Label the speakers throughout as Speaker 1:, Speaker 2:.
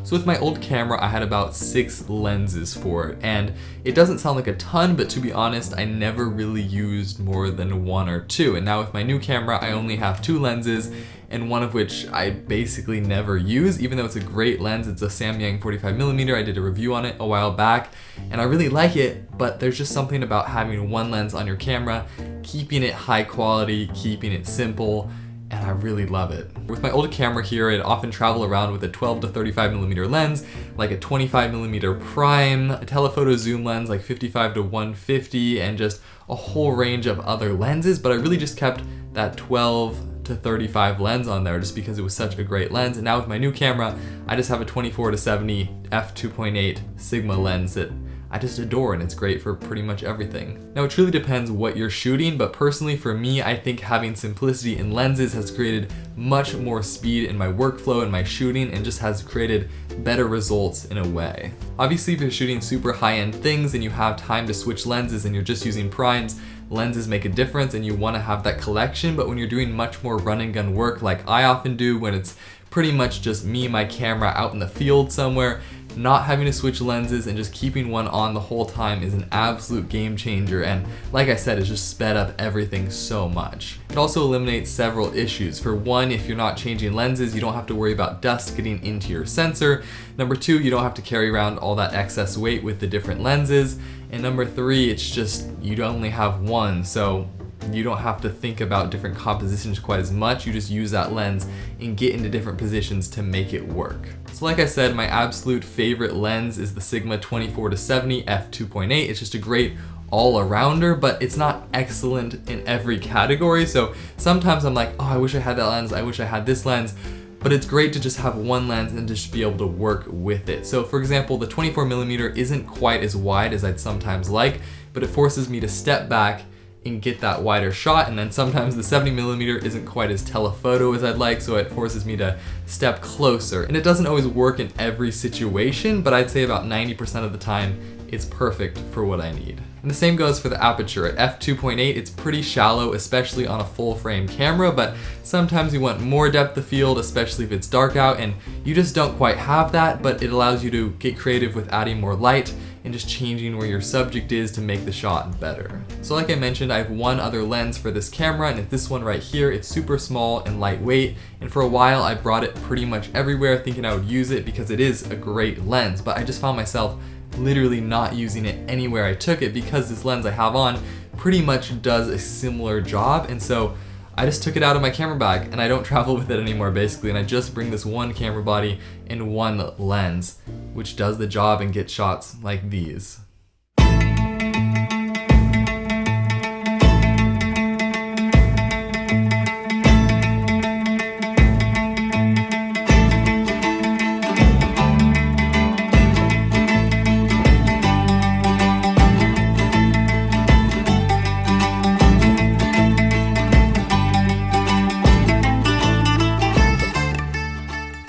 Speaker 1: So with my old camera, I had about 6 lenses for it, and it doesn't sound like a ton, but to be honest, I never really used more than 1 or 2. And now with my new camera, I only have 2 lenses, and one of which I basically never use, even though it's a great lens. It's a Samyang 45mm. I did a review on it a while back, and I really like it, but there's just something about having 1 lens on your camera, keeping it high quality, keeping it simple, and I really love it. With my old camera here, I'd often travel around with a 12 to 35mm lens, like a 25mm prime, a telephoto zoom lens like 55 to 150, and just a whole range of other lenses, but I really just kept that 12 to 35 lens on there just because it was such a great lens. And now with my new camera, I just have a 24 to 70 f2.8 Sigma lens that I just adore, and it's great for pretty much everything. Now it truly depends what you're shooting, but personally for me, I think having simplicity in lenses has created much more speed in my workflow and my shooting, and just has created better results in a way. Obviously, if you're shooting super high-end things and you have time to switch lenses and you're just using primes, lenses make a difference and you want to have that collection. But when you're doing much more run and gun work like I often do, when it's pretty much just me, my camera out in the field somewhere, not having to switch lenses and just keeping one on the whole time is an absolute game changer, and like I said, it's just sped up everything so much. It also eliminates several issues. For one, if you're not changing lenses, you don't have to worry about dust getting into your sensor. Number 2, you don't have to carry around all that excess weight with the different lenses. And number 3, it's just, you only have one, so you don't have to think about different compositions quite as much. You just use that lens and get into different positions to make it work. So like I said, my absolute favorite lens is the Sigma 24 to 70 f2.8. It's just a great all-arounder, but it's not excellent in every category. So sometimes I'm like, oh, I wish I had that lens, I wish I had this lens. But it's great to just have one lens and just be able to work with it. So for example, the 24mm isn't quite as wide as I'd sometimes like, but it forces me to step back and get that wider shot. And then sometimes the 70mm isn't quite as telephoto as I'd like, so it forces me to step closer. And it doesn't always work in every situation, but I'd say about 90% of the time, it's perfect for what I need. And the same goes for the aperture. At f2.8, it's pretty shallow, especially on a full frame camera, but sometimes you want more depth of field, especially if it's dark out, and you just don't quite have that, but it allows you to get creative with adding more light and just changing where your subject is to make the shot better. So like I mentioned, I have one other lens for this camera, and it's this one right here. It's super small and lightweight, and for a while I brought it pretty much everywhere thinking I would use it because it is a great lens, but I just found myself literally not using it anywhere I took it because this lens I have on pretty much does a similar job. And so I just took it out of my camera bag and I don't travel with it anymore basically, and I just bring this one camera body and one lens, which does the job and gets shots like these.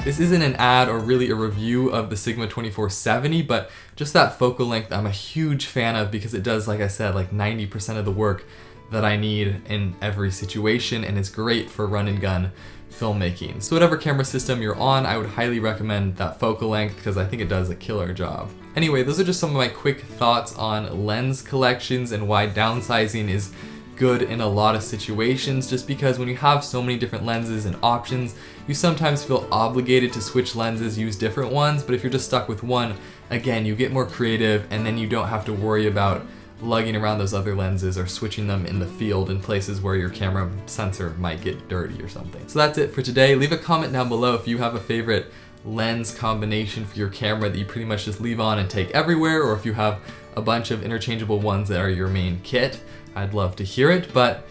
Speaker 1: This isn't an ad or really a review of the Sigma 2470, but just that focal length I'm a huge fan of because it does, like I said, like 90% of the work that I need in every situation, and it's great for run and gun filmmaking. So whatever camera system you're on, I would highly recommend that focal length because I think it does a killer job. Anyway, those are just some of my quick thoughts on lens collections and why downsizing is good in a lot of situations, just because when you have so many different lenses and options, you sometimes feel obligated to switch lenses, use different ones. But if you're just stuck with one, again, you get more creative, and then you don't have to worry about lugging around those other lenses or switching them in the field in places where your camera sensor might get dirty or something. So that's it for today. Leave a comment down below if you have a favorite lens combination for your camera that you pretty much just leave on and take everywhere, or if you have a bunch of interchangeable ones that are your main kit. I'd love to hear it. But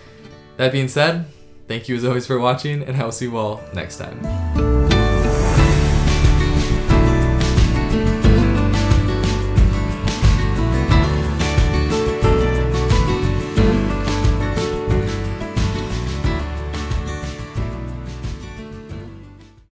Speaker 1: that being said, thank you as always for watching, and I will see you all next time.